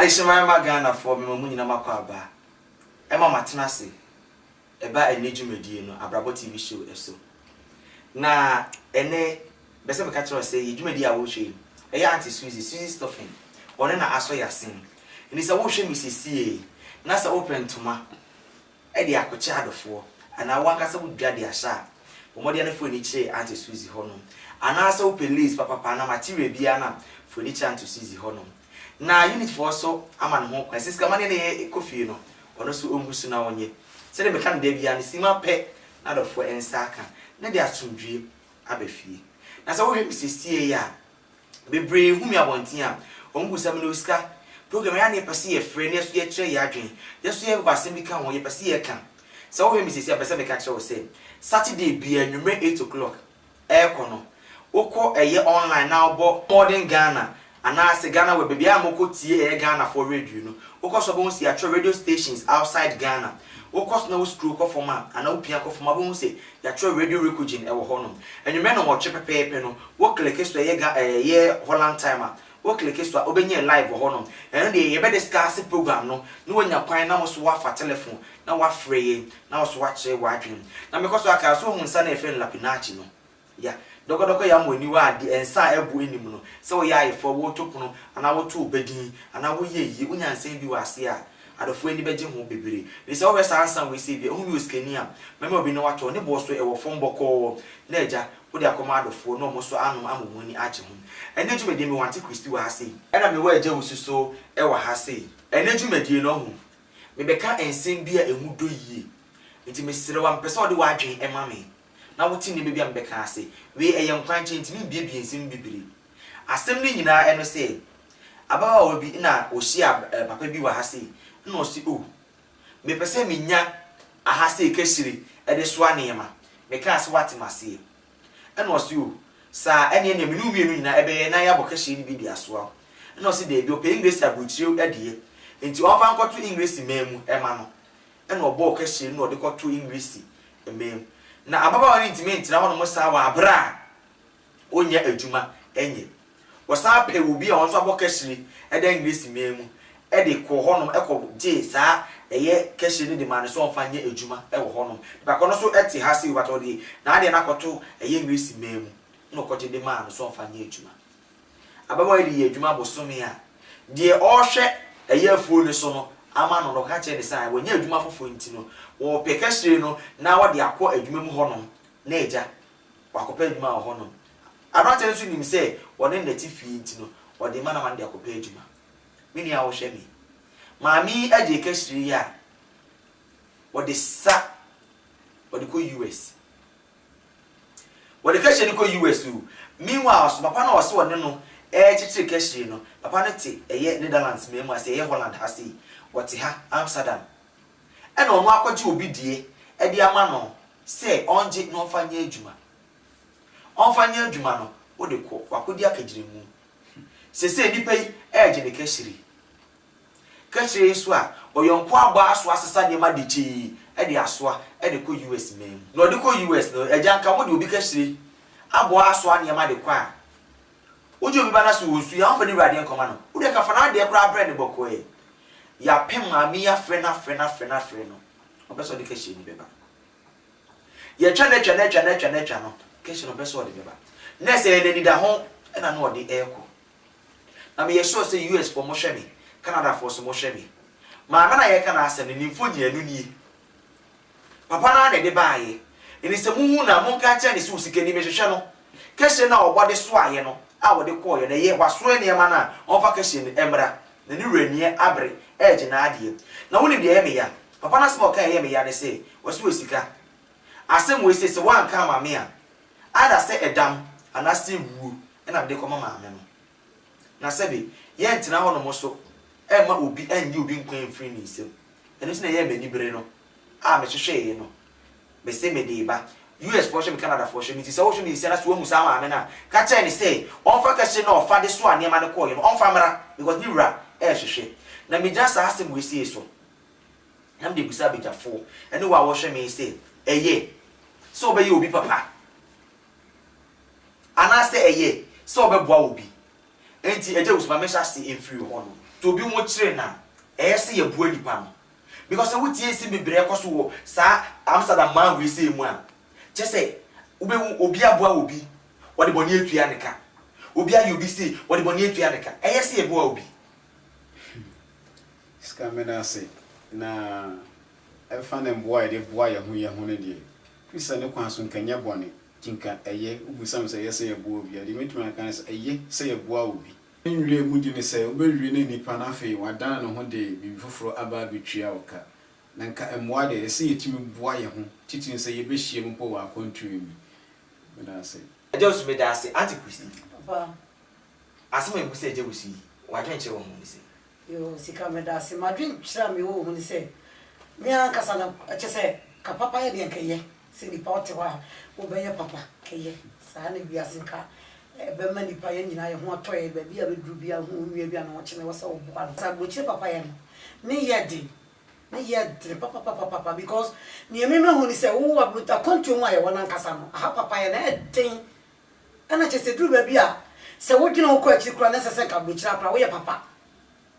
Adishima Magana for me Munina Makwaba. Emma Matinasi. Eba enejumedie no Abrabo TV show eso. Na ene bese me catch us say ejumedie a wo hwe. Eya anti Suzy stuffing. One na aso yasin. Ni se wo hwe misisi na se open toma. E de akoche adofo. Ana wanka se wo dwa de ahya. Omode na fo ni kire anti Suzy hono. Ana se wo police papa na material bia na fo ni kire anti Suzy hono. Na unit for so aman ho kwese ska mane ne kofi no. Ono so ongusu na onye. Se de be kan de bia ni sima pe na dofo ensaka. Na de asundwie abefie. Na se wo hwe misisi ya bebre humi abonten a ongusa me no ska program ya ne pese ye frɛ ne so ye kire ya adwen. Ye so ye basem bi kan ho ye pese ye kan. Se wo hwe misisi pese me ka kire wo se Saturday bia nwumre 8 o'clock kono. Woko eye online na obo modern Ghana. Ana se Ghana we bebia amoko tie Ghana for radio no. Woko so bo si atwa radio stations outside Ghana. Woko so na wo screw ko forma ana wo pia ko forma bo se ya atwa radio recording wo ho no. Enwume no wo chepepepe no. Wo click so ye Holland timer. Wo click so obenye live wo ho no. Eno de ye be discuss program no. No wonya kwan na wo so wa fa telephone na wa free na wo so wa kire wa adwen. Na because aka so hu nsa na efe lapinachi no. Ya Doko ya mo niwa ade ensa ebu enim no se wo ya ifo wo tokuno ana wo to obedin ana wo yeyi unyansan bi wase a adofo ani beje ho bebere ni se wo be sansan we se bi hu mi oskani a meme obi no wato ne bo so e wo fom boko na eja wo de akoma adofo no mo so anu amomuni age ho ene djumedi mi wanti Kristi wa hase ena me wa eja ususo e wa hase ene djumedi no ho me beka ensen bi a emu do yie nti me sire wa mpese wo de wa adwen e ma me na wuti ni bebia mbeka ase we eyem kwanche ntimi biebie nsim bibiri asem ni nyina eno se abawa obi na ohia papa bi wa hase na osi o me pese menya ahase keshiri ede so anema meka ase wati mase ena osi o sa ene ne menu mienu nyina ebe na ya bokeshiri ni bibia so na osi de bi o pe English abuchire ede enti ofa nkoto English memu ema no ena obo keshiri na ode koto English memu na ababa wani intimate na wono musa wa abra onya adwuma enye wosa pe obi a wonso abokashiri ede English memu ede ko honom ekọ je sa eye kashiri de man so onfanye adwuma e wo honom ba kono so eti hase wi bato de na ade na koto eye English memu no koje de man so onfanye adwuma ababa wani adwuma bosome a de ohwe eye afuo ne so no ama no no ka che de sai wonya adwuma fofo ntino wo pekashire no na wo de akọ adwuma mu honom na eja wakopa adwuma ho honom abante nso nim se wone ndati fi ntino wo de mana man de akopa adwuma mini a wo hwe mi maami aje kashire ya wo de sa wo de ko US wo de kashire ko US u meanwhile so papa na wo se wone no chichire kashire no papa no te eye Netherlands memu ase eye Holland hase wati ha Amsterdam ena onu akwaji obi die e di ama no se onje no fanya adwuma onfanya adwuma no wo de ko wakodi akagire mu se nipa yi eje ne kashire so a oyonko agba aso asesa ne ma de chi e de aso e de ko US mem no de ko US no eja nka mo de obi kashire abo aso ne ma de kwa ojo obi bana so osu ya onfa ni rade nkoma no wo de ka fa na de kra brand boko e ya pem ami ya frena no obeso de kashire ni beba ye twa no kashire no beso de beba na se ne ni da ho na no de eko na me ye sure say US for mo hwe me Canada for so mo hwe me ma na ye kana asem ni mfoni anu ni papa na de baaye ni se muhu na mo nka cha ni se usike ni mehwehwe no kashire na obode so aye no a wode ko ye na ye waso ne ma na onfa kashire ni emra na ni renie abre eje na ade na woni de ye me ya papa na smo kan ye me ya ne se waso osika asem we se wan ka ma me a ada se edam ana se wu na de ko ma ma me no na sebe ye ntina ho no mo so e ma obi anyi obi nkwan free ni sem eno se na ye mani bere no a me hwehwe ye no be se me de ba US for hwe me Canada for hwe me ti se wo hwe me se na so wu sa ma me na ka che ni se onfa ka hwe na ofa de so ane ma ne ko ye no onfa mara because ni wura e hwehwe na me just asem we see so nam de busa bejafo ene wa wo hwe me se eye so be ye obi papa ana se eye so be boa obi enti eje usuma me sha se enfiri ho no to be mo kire na se ye bua nipa no because we tie si bebre ekoso wo sa Amsterdam man we say mu a che say ube obi aboa obi wo de boni atua ne ka obi ayo bi say wo de boni atua ne ka se ye boa obi skamena say na efa na mboa de boa ye ho ne de krista ne kwanso nkanya bone tinka ubusam say ye say ye boa obi de metuma kan say ye boa obi nwie mu di ne say obewie ne nipa na fe wadan no ho de bi foforo aba betwia oka na nka emwa de say yetimi boa ye ho titin say ye behie mpo wa kontri mi meda say just me da say antiquist papa asema e busa eje busi wa dwen che wo ho ni say yo sika me da say ma dwen kira me wo ho ni say me an kasa na che say ka papa ye de nkeye se ni pa ote wa wo be ye papa keye sa na bia sinka be ma ni pa ye nyina ye ho atoye be bia be duru bia ho nwie bia na wo chene wo se wo bo an sa bo chire papa ye no ni ye de papa because ni me hu ni say wo abuta kontu mu aye wona nkasa no aha papa ye na den ana che se duru be bia se wo gina wo ko achi kura na se ka bo chire akura wo ye papa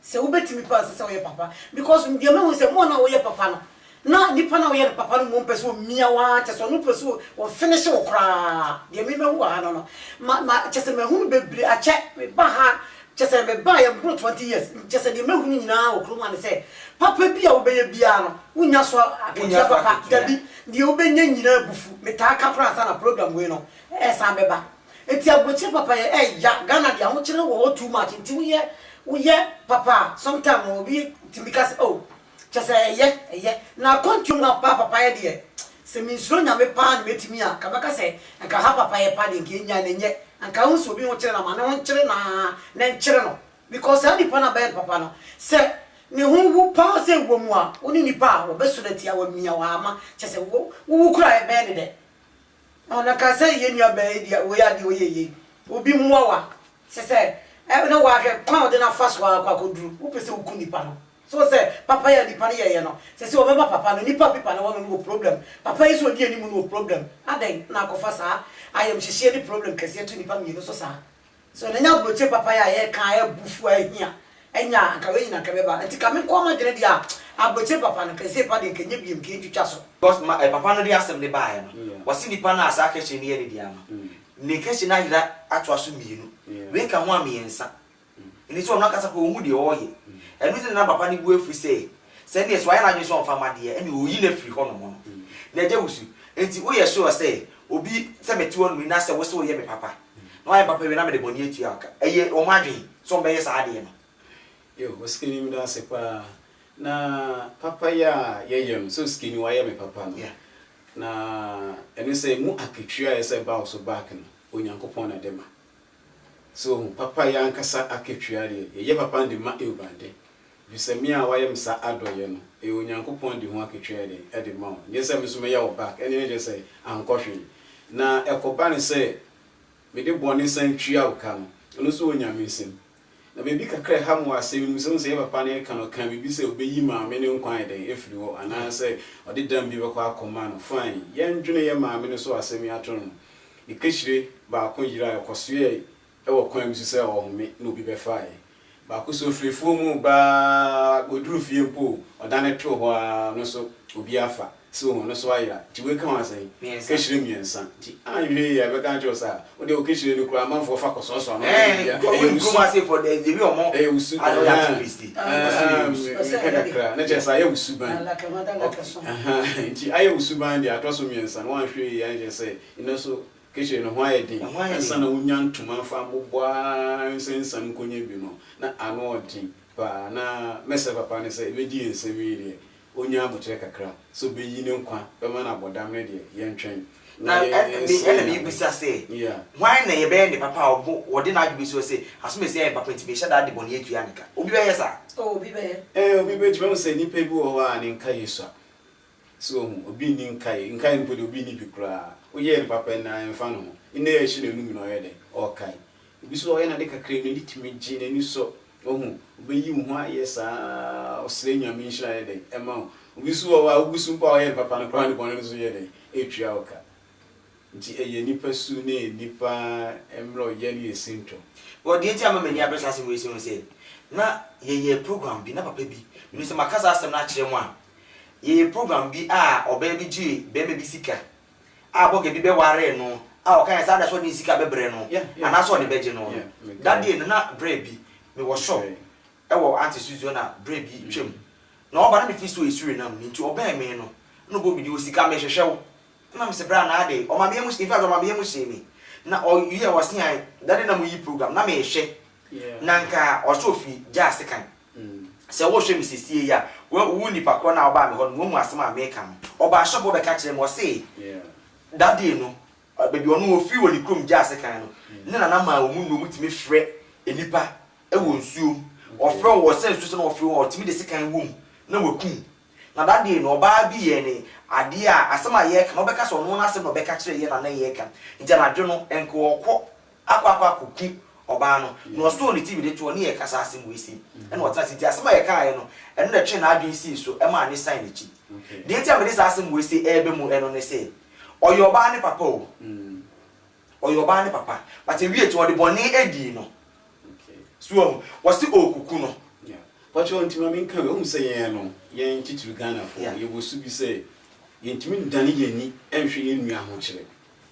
se wo betimi pa se wo ye papa because me hu say mo na wo ye papa no na nipa na wo ye papa no mo pese o mia wa che so no pese o finish wo kura de me hu ha no ma che se me hu bebre ache me ba ha che se me ba ya bro 20 years che se de me hu nyina o kuro ma se papa bia wo be ye bia no unya so akeja papa dabi de wo be nya nyina bufu me ta ka pra sa na program we no san be ba eti agboche papa ye ya Ghana dia ho kire wo too much nti wo ye papa sometime wo bi timbikase oh just ye na kontu na papa ye de se mi nsuro nya me pa na metimi a ka baka se nka ha papa ye pa de nke nya na nye nka hu so bi ho kire na ma na ho kire na nkire no because how the pana be papa no se ne hu wu pa se wo mu a oni ni pa wo be so na tia wa mia wa ama just wo kura e be ne de ona ka se ye nua be dia wo ya de wo ye obi mu wa se na wa ke kwa de na fast wa kwa koduru wo pese wo ku ni pa no so say papa ya ni pa ne ye no se wo be papa no ni pa pipa na wo no problem papa is odi ani mu no problem adan na ko fa sa ayem hihie ni problem kase to ni pa mi no so sa so na nya broche papa ya ye kan ya bufu ahia enya nka we nyina ka be ba nti ka me ko ma dene dia abroche papa no kase pa de kenye biem ke twitwa so because papa no dey asem ne ba ye no wasi nipa na asa keche ne ye ne dia no ne keche na yira atwa so mienu we ka ho amiensa ni so no kasa ko hu de o ye enu ti na papa ni bu afri say ne so ayi na dwe so on ma de ene oyi na firi ho no mo no na eje wusu enti wo ye so say obi se meti won mi na se wo se wo ye me papa no ayi papa we na me de boni etua aka eye o ma dwe so be ye sa de no yo waskini mi da se pa na papa ya yeyem so skini wa ye me papa no na enu say mu aketwa ye say ba so back no onyankopon na dema so papa ya nkasa aketwa de ye papa ndi ma eubande bisamia wa ye msa adoye no onyankopon di ho aketwa de e de ma o ye say me so me ya wo back ene je say ankohwe na ekoba ne say me de boni san twia wo ka no no so onyame nsem na bebi kakra ha mo asem mu so say papa ne ka no kan bibi say obeyi maame ne nkwan de efiri wo ana say odi dam bi bekọ akoma no fine ye ndwene ye maame ne so asem ya to no ikehire ba ko yira ekosoe e wo kwan bi so say o home no bi be fine ba ko so frefo mu ba goduru fie mpo odane to ho no so obi afa so no so ayira ti we kan asai kehire miensa ti anwe ya be kan jo sa o de o kehire ni kura manfo fa koso so no ya we go ma say for the bi omo usu activist na je sa ya usu ban ti aye usu ban de atoso miensa no anhwe ya je say ino so kehire no ho ayedi asa na unya ntuma fa mbobwa nsensam konye bi no na ano odi pa na mese papa ne say be di ensemi onya abotre kakra so be yi ne nkwa be ma na bodam ne de ye ntwen na be bisa say why na ye be ne papa obo wode na adbi so say asome say papa ti be shada de boni etua nika obi be ye sa obi be obi be twa say ni pe bi wo wa ne nka yeso so obi ni nka ni po de obi ni bi kra o ye papa na mfa no ine ye hye na numi no ye de o kai obi so ye na de kakra ni litimi gi na ni so ohu obeyi hu ayesa osre nyame nhira ye de ema obi so wa ogusu mpa ye papa no kra ni bonu so ye de etwa oka nti eye nipa su ne nipa emro ye ni esinto wo de ti amamani abresa se we so say na ye program bi na papa bi you say makasa asem na kire mu a ye program bi a oba bi ji be me bi sika a boge bi be ware no a o kan say da so ni sika bebre no ana so de beje no that day na bread bi me wo shop e wo anti suzu na bread bi twem na oba na me fi so esure na me nti oba me no go bi di o sika me hwehwe na me se bra na ade o ma be mu in fact o ma be mu she mi na o you was here that na mu yi program na me hwe na nka o so fi just kan se wo hwe mi sesie ya wo nipa ko na oba me ho no mu asem America no oba shop be ka kire mo say that day no baby onu ofi wo ni krom just kan no na ma o mu no mutimi frɛ enipa e wo nsuo o frɛ wo sense so na o frɛ wo timi de sekan wo mu na wakum na that day no oba bi ye ni ade a asem aye kan obeka so no na asem obeka kire ye na ye kan ntia na dwo no enko okɔ akwa koku oba no no so ni TV de to ni ye kasa asem we si e na otara siti asem aye kan ye no eno na twe na adwen si so e ma ni sign chi de ntia me de asem we si e be mu eno ne say oyo oba ne papa o oyo oba ne papa but e wie to de boni edi no so was the okuku no but you want to mean come say ye no ye ntituru Ghana for ye wo su bi say ye ntimi ndane ye ni enhwe ye nua ho kire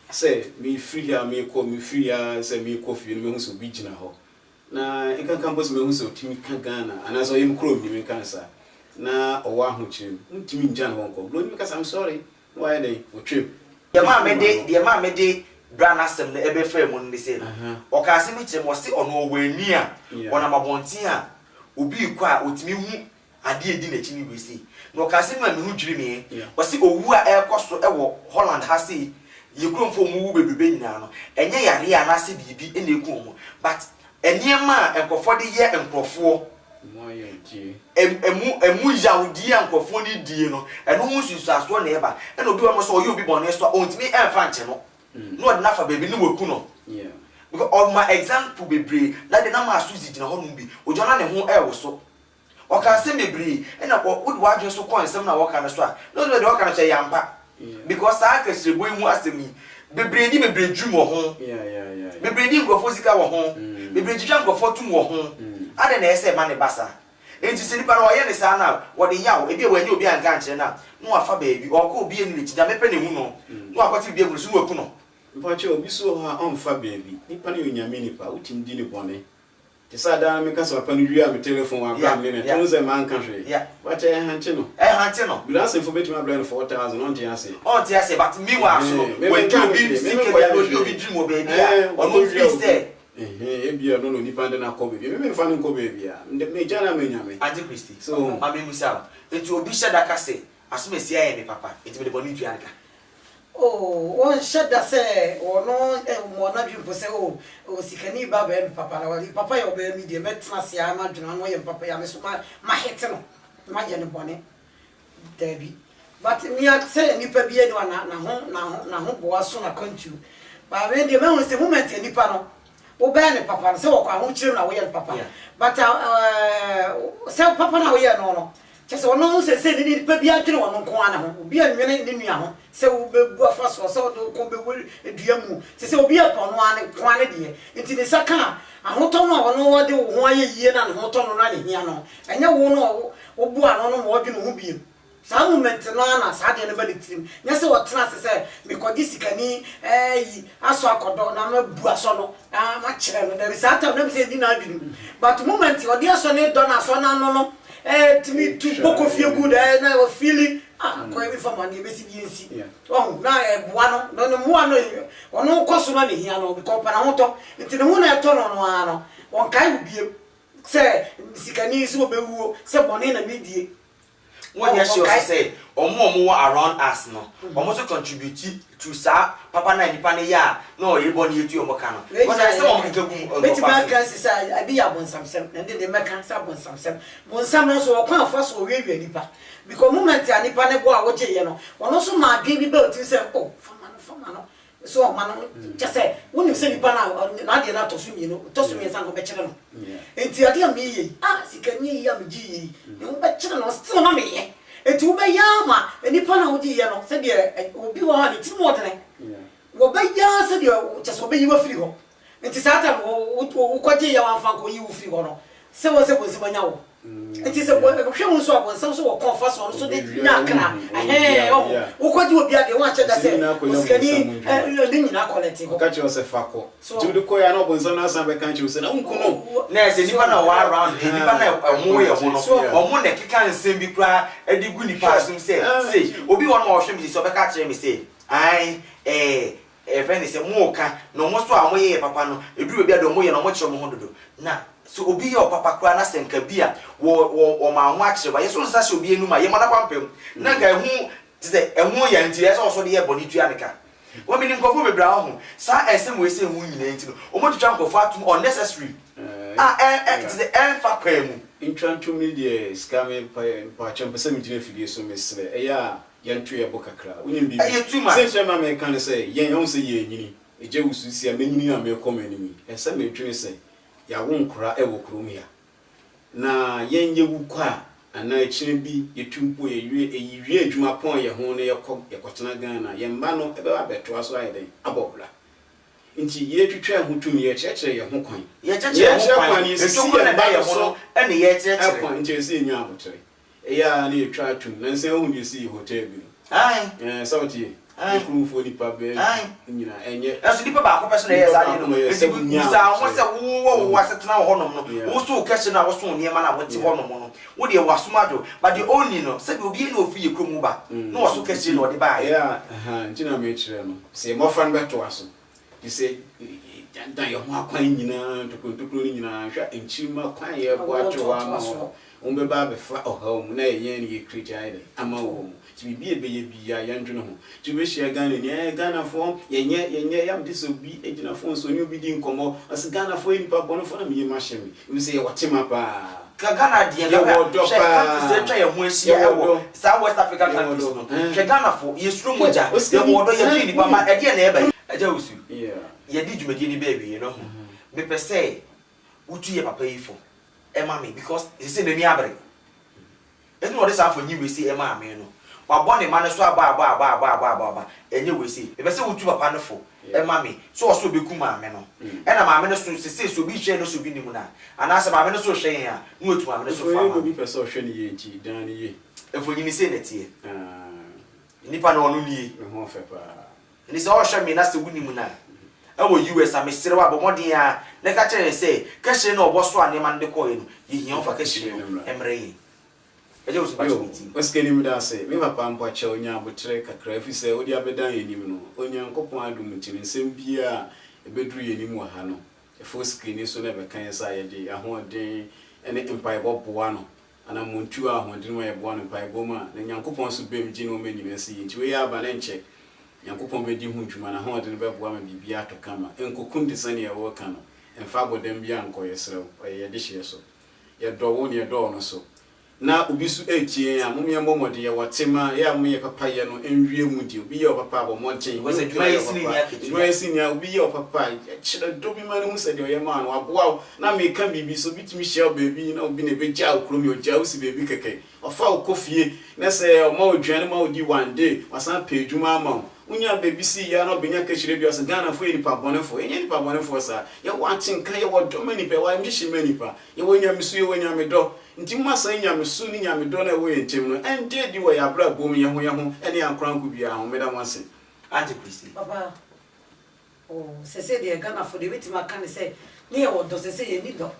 say me free here me free here say me coffee me hu so bi gina ho na e kan campus me hu so timi ka Ghana ana so ye mkro ni me kan sa na owa ho kire ntimi njan ho nko blo ni ka I'm sorry why dey o twem the ma me de brana sem na ebe frame no say o ka se mi kire mo se ono wani a ona mabontin a obi kwa otimi hu ade edi na chi ni we say no ka se ma me hu dwiri me o se owu a e koso e wo Holland ha say ye kromfo mu wu bebebe nyina no enye yare a na se bibi e na eku mu but eniema enkofo de ye enkrofo emu yaudi ankofo ni die no eno hu susu aso na eba e na obi wa mo so oyi obi bone so ontimi enfa nche no no de nafa bebi ni waku no because of my example bebre na de na ma asuzi gina ho no bi ojona ne ho e wo so o ka se mebre e na wo de wadwe so kon sem na wo ka no so a no de wo ka no che yampa because I can say boy mu asemi bebre di bebre dwum wo ho bebre di nkofo sika wo ho bebre twitwa nkofo tum wo ho ade na ese ma ne basa enti se nipa no ye ne sa na wo de yawo ebi e wani obi anka nkyere na no afa baabi o ko obi enu ti da mepe ne hu no no akwati bi eguru so waku no mpache obi so ha onfa baabi nipa ne onyame nipa utim di ne bone te sa da me ka so papa no wi a me telephone wa gram ne ne ze man kan hwe but e hanche no bi last info betima blend 4000 on ti ase but me wa so when you be sick ya no obi dream o baabi a ono free say ebia no nipa de na ko baabi me fa no ko baabi a me jana me nyame Auntie Christy so ma me musa enti obi sheda ka say asomesi aye me papa enti me de boni tu anka on sheda say ono mo na dwumpo say o sikani baba em papa na wali papa yo be mi de metna se ama dwuna no ye papa ya me so ma hete no ma je ne bone dabi but me say nipa bi eni na ho boa so na kontu ba we de me won say moment nipa no wo be ne papa say wo kwa ho kire na wo ye papa but say papa na wo ye no chese ono se ni nipa bi adwene wono nko ana ho obi anwene ne nua ho se wo bebu afa so se wo ko bewu edua mu se obi apo no ane ko ane de enti ne saka ahoto no wono wo de wo ho aye yie na ne hoto no na ne hia no enye wo no wo bu ano no mo dwene ho biem sa moment no ana sa de ne ba de tim nya se wo tena se me kodi sikani yi aso akodo na ma bu aso no ma kire no there is that time na me se di na adwene but moment wo de aso ne do na aso na no to me to boko feel good and I was feeling quite for money basic oh na buano no mo no ono koso na ne hia no because para hoto nti ne ho na eto no no ano won kai ubie se sikani so bewuo se bone na medie one year she say omo around us no omo so contribute to sa papa na nipa ne ya no ye bone etu omo ka no because I say omo nke gum beti ba kan say I be ya bon samsem na de meka sa bon samsem no so okwan afa so wiwi nipa because moment ya nipa ne bo a wo je ye no wono so ma dwe bi be o ti say oh fama no so ma no just say woni say nipa na de na to so mi no to so mi san ko be kire no enti ade am yi sikani ya mi ji no be kire no still na me ye eti wo be ya ma nipa na wo ji ye no say de obi wo ha ni ti mo tene wo be ya say de just wo be yi wo free ho enti sa ta wo ko ji ya wan fa ko yi wo free ho no se wo se bonsima wo enti se hwe wo so abonsam so wo confess on so de nyakra wo kwaji obi ade wo ache da se osikani ni nyina collect ko ka che o se fako ti de ko ya no bonsam na san be kan che o se na unkuno na se nipa na wa around nipa na omo ye ho no omo na kika nsem bi kra edi gu nipa asum se obi won ma ohwe mi so be ka kire mi se ai friend say mo ka no mo so a mo ye papa no eduru bi ade mo ye no mo kire mo ho dodo na so obi ye papa kra na senka bia wo ma ho akire ba ye so nsa se obi enu ma ye mo na kwampem na ga hu say ehun ya nti ye so de ye boni tu aneka wo mi ni nkofo bebra ho sa esem we se hu nyina nti no o mo tutwa nkofo atum unnecessary fa kwemu intrantu media scam pa champesa mi jina fidie so mesre eya yantu ye bokakra unim bi se chema me kan say yen yon se ye nyini eje ususi a menyini a me komanimi ese me twene say ya wo nkura e wo krom ya na yen ye wukwa ana echire bi yetumpo ye adwuma pon ye ho ne ye kotena Ghana ye mba no ebe ba beto aso ayeden abobla nti ye twetwe ho tumi ye kyekere ye ho kwan ye kyekere ho kwan ni si ye ba ye ho no ene ye kyekere kwan nti esi enyu abotre eya na ye twa tum na nse ho ndi si hotel bi sauti kurufo ni pa be nyina enye aso dipa ba ko pese na ye sa ye no esa ho se wo asetena ho no no wo so kese na wo so niema na wo ti ho no no wo de wasomado but the only no se bi obi na ofi ye kromu ba no wo so kese na o de ba ya ntina me kire no se mo fan beto aso you say dan yo ho akwan nyina tokotokro nyina hwa enchima kwan ye bo atwa ma umbe ba be fa oha mu na ye ni kriti aide ama wo mu ti bi ebe ye bi ya yandwene ho ti be hia Ghana ni Ghana fo yenye yam diso bi ejina fo so ni obi di nkomo as Ghana fo ni pa bono fo na me ma hye me we say ye watema pa Ghana dia ga se twa ye ho asia e wo South West African countries no Ghana fo ye suru moja ye wo do ye twi ni pa ma e dia na e ba aja usu ye di dwumadi ni baby you know me per se utu ye papa yifo e ma me because he say na ni abre e no dey say for nyi we say e ma me no wa bo ne ma ne so aba enye we say e be say utu papa no fo e ma me so o so be ku ma me no e na ma me no so say so bi hwe no so bi ni mu na ana say ma me no so hwe ya no otu ma me no so fa ma bi pe so hwe ni ye nti dan ni ye e fo nyi ni say na tie nipa na onu ni e ho fe pa ni say o hwe me na se wu ni mu na awo US amesere wa bomodin a ne ka kire say kehire na obo so anema nde ko yin yihia ofa kehire emre yi eje usu ba chimiti oskeni mi da say me papa mpo ache onya abotre kakra afi say odi abedan yenim no onya nkopon adum tiri nsem bia ebeduru yenim wa ha no efo screen so na be kan say ye de ahoden ene empire boboa no ana muntu ahoden wa ye boa no empire boma na nyankopon so bem gi no menyim ase yi nti we ya ba na nche Yankopon be di hu ntuma na ho de be boa ma bibia to kama enkokum de sane ya wo ka no emfa bodem bia nko yesrew ye de hye so ye do wo ne ye do no so na obi su etie a momye momode ye wotema ya mo ye papa ye no enwie mu di obi ye papa abo monchen wo se dwuma yesini ya obi ye papa chira do bi ma ne hu se de ye ma no aboa na me ka bibi so bitimi hye baby na obi ne be ja okrom yo ja usi baby keke ofa okofie na se o ma odwane ma odi one day wasan pa edwuma ama unya baby si ya no benya kechire bi o Ghana fo enipa bonefo enye nipa bonefo sa ye watin kan ye wodo mani pe wa mhye mani pa ye wonya misu ye wonya medo nti masa nya misu ni nya medo na we entem no ende di wo ya bra bom ye ho ene ankranku bia ho meda wanse anti Christy papa se de Ghana fo de betima kan se ni ye wodo se ye ni do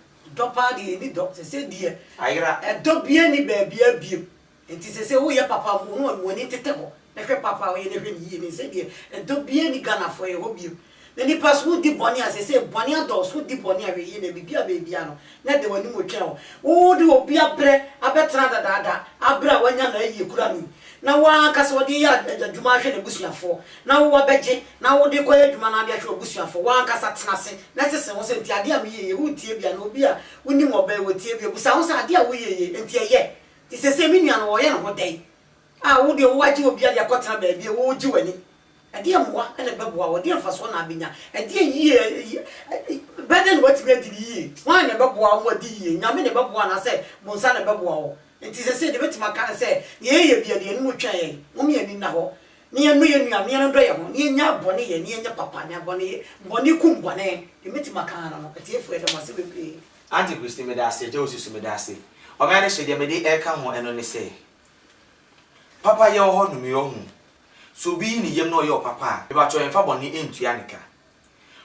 pa de ni do se de ayira do bia ni ba bia biem nti se wo ye papa mo no ni tete ho na hwe papa we ne hwe ni ni se de do bia ni Ghana fo ye ho biem na ni pas wo di boni ase se boni ado so di boni awe ye na bibia bia no na de wani mo twa wo di obi abre abetra dada abra wanya na yi kura ni na wa kase wo di ya adwuma hwe na busuafo na wo beje na wo di koye adwuma na de hwe busuafo wa kasa tenase na sese wo se nti ade am ye wo tie bia na obi a woni mo ba wo tie bia busa wo se ade a wo ye nti ye ti sese mi nua no wo ye no ho dai a wo di wo waji obi a de akotena ba bia wo ji wani ade amwa ene beboa wo de mfa so na abenya ade yie beden what me di yie wan ne beboa wo di yie nyame ne beboa na se monsa ne beboa wo enti se de betima kan se ye bia de enu twa ye mo me ani na ho ne ye no ye nua me no do ye ho ne nya bone ye ne nya papa ne bone ye bone kum bone de betima kan no eti efu e de ma se bebre Auntie Christine me da say, Joseph me da say. Ogane hye me de e ka ho eno ne say. Papa ye ho no me ohun. So bi ni yem no your papa. E ba cho enfa boni entua nika.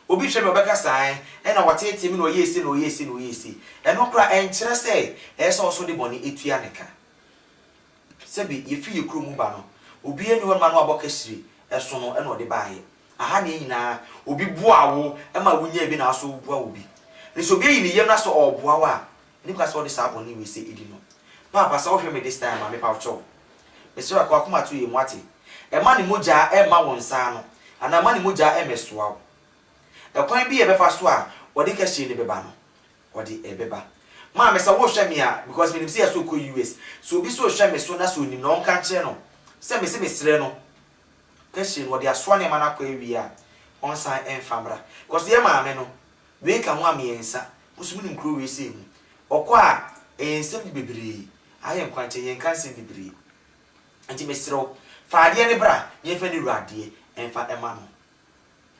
Obi hwe me obeka san, e na watete mi no yesi no yesi no yesi. E no kra enkyere say, e so so de boni etua nika. Sebi ye fi ye krom ba no. Obi eni won ma no aboka hiri, e so no e no de baaye. Aha ne nyina obi boa wo e ma wunya bi na so boa obi. Ni so bi ni yem na so oboa wa. Ni kwa so de sa boni we say edi no. Papa sa wo hwe me this time ma me pa cho. Me so akwa kuma to ye mwate. E ma ni moja e ma won sa no. Ana ma ni moja e mesoa wo. E kwan bi e be fa so a wo de ka hye ne beba no. Wo de e beba. Ma me sa wo hwe me a because me nim say so ko US. So bi so hwe me so na so ni no nka kire no. Se me sire no. Ka hye wo de aso ne ma na kwa wi a. On san enfamra. Because ye ma me no. We ka ho amiensa. Musumi nim kro we say mu. Okwa ensem di bebre. Aye nkwanche ye nka nsem bebre. Anti mesiro faade ne bra ye fa ni ruade enfa ema no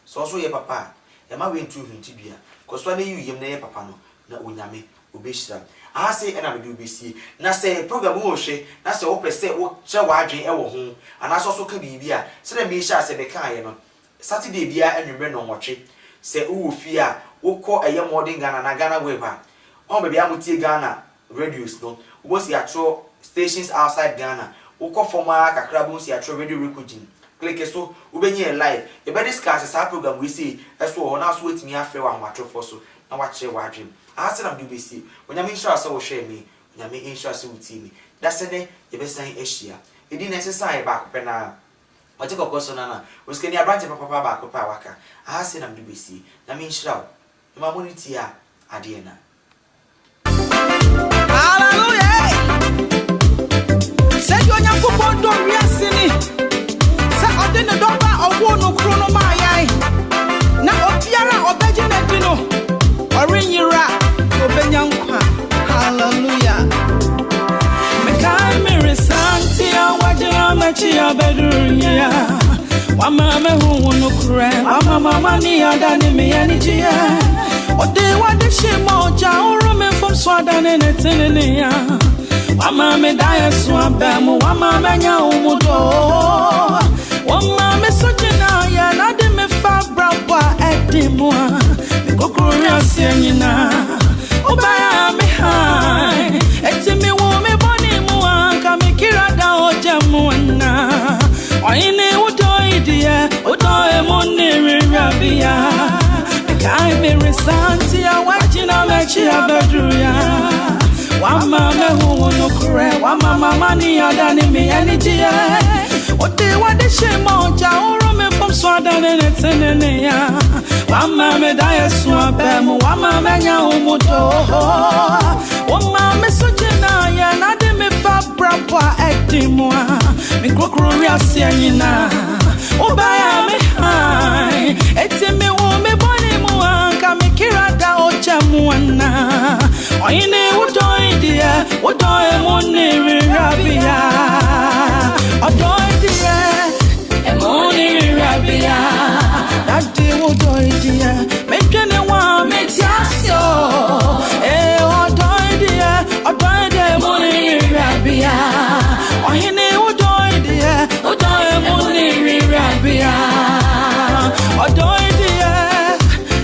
so ye papa ema we ntu hunti bia koso na yiyem na ye papa no na onyame obehira ase ena me de obesie na se program wo hwe na se wo pese wo che wadwen e wo ho ana so ka bibia se na me hia se be kan ye no Saturday bia enwemre no nwotwe se wo fi a wo kọ eye modern Ghana na Ghana weba on be bia mutie Ghana radios no wo si atro stations outside Ghana uko forma kakra bu si atro radio recording click so ubenye live e be discuss sa program we see eso ho na so wetimi afre wa matro so na wa kire wa dream ase na do be see onyame insure so wo hwe me onyame insure so wutimi da se ne e be san ehia e di necessary ba ko pe na o te kokko so na o skeni abranche papa ba ko pa waka ase na do be see na me insure e ma moniti a ade na hallelujah. Say you nya kupo do wiase ni say ode ne do ba owo no kro no ma yan na obiara obeji na di no orinyira obenya nkwa hallelujah me kai me resanti awajira machi abedunya wa mama hu no kra wa mama ni ada ni me yani jia ode wade shimo ja uru me fom swada ne netene ya Wama me daya swabemu, wama me nya umudo. Wama me sojina ya nade me fabra wa edimwa. Me kokuri asienina, ubaya me hai. Eti me wo me boni mua, kami kirada ojemuana. Waine udoidie, udoe muni rabia. Me kai me resanti ya wajina mechi abedruya. Wama me hu no kure wama mama ni adani me anijie ode wade shemo ja uru me fom so adani ne tenene ya wama me daya so abemu wama me nya umudo wama me sojina ya nade me fabra kwa edimwa me krokro ase anyina obaya me hai eti me wo me boni mu anka me kirada ojamuana oyine udoidie udoe moni rabia udoidie emoni rabia dadi udoidie mejene wa metiasio udoidie moni rabia oyine udoidie udoe moni rabia udoidie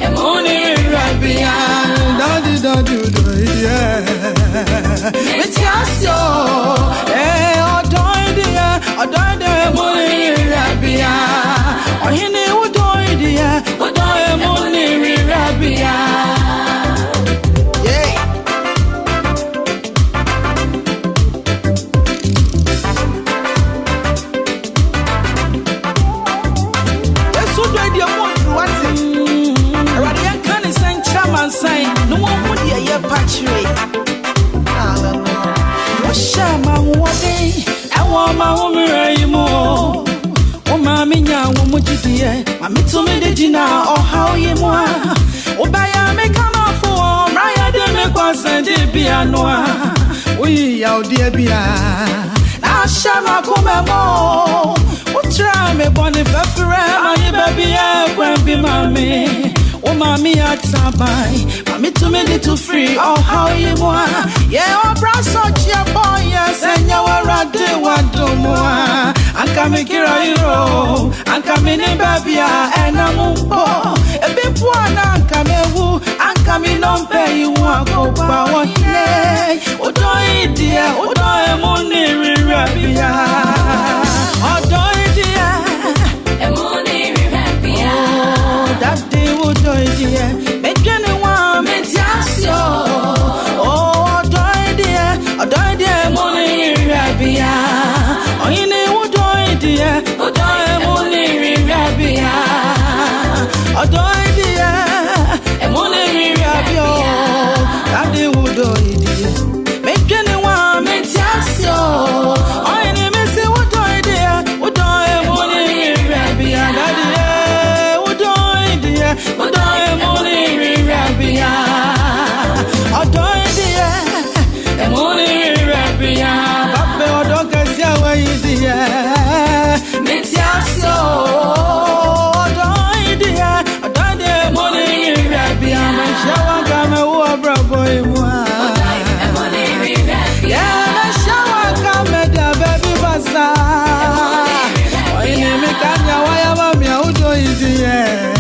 emoni rabia dadi Metiasio, odoide moni rabia. Ohine odoide moni rabia. Yeah. Yesu doide mo wati. Awade kan ni san chairman sign. No one would ye patchway. Shama wade awo ma humre imo o ma minya wo mujidie ma mitumi de jina o hawo yemo o baya me kama fo mraya de me kwasa de bia no a oyi ya odi bia na shama kumemo o tra me boni fefre ma ye baby e kwan bi ma me Oh, mommy, at Sabai. Mommy to me to free. Oh, how you want? Yeah, oh, brass or cheer boy. Yes, and you are a day one to more. And come and get a hero. And come in, baby, and I'm on. A bit one, and come and woo. And come in on pay you want to go power. Oh, do dear. Oh, do I money, Rabia. Oh, do dear. That day would do it, make anyone make yes, oh, die dear, money, Rabia. Oh, you know, would do it, dear, oh, die, money, Rabia. Oh, die dear, money, Rabia. That day would do it, dear, make anyone make yes, oh, you know, miss it, would do it, dear, would die, money, Rabia. Odoy money Rabia. Odoy dear, money Rabia. Babe odoka sia wa idia. Metiaso. Odoy dear, money Rabia. Mashawa kama uwa bravo imwa. Money Rabia. Yeah, mashawa kama da baby basa. Oine mekanya waya mami odoy dear.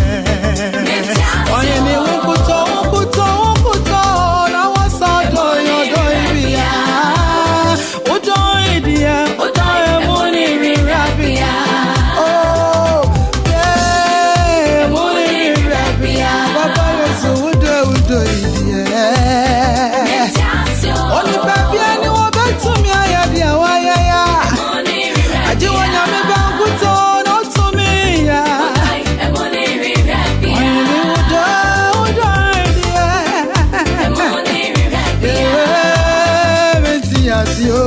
Oye ni ukuto na wasado yodoibia. Udoidia, udoe muni Rabia. Oh, yeah, muni Rabia. Papa yesu udoidia. Oni babia ni wabetu miaya dia wayaya. Aji wanyame banguto no tumia. Yo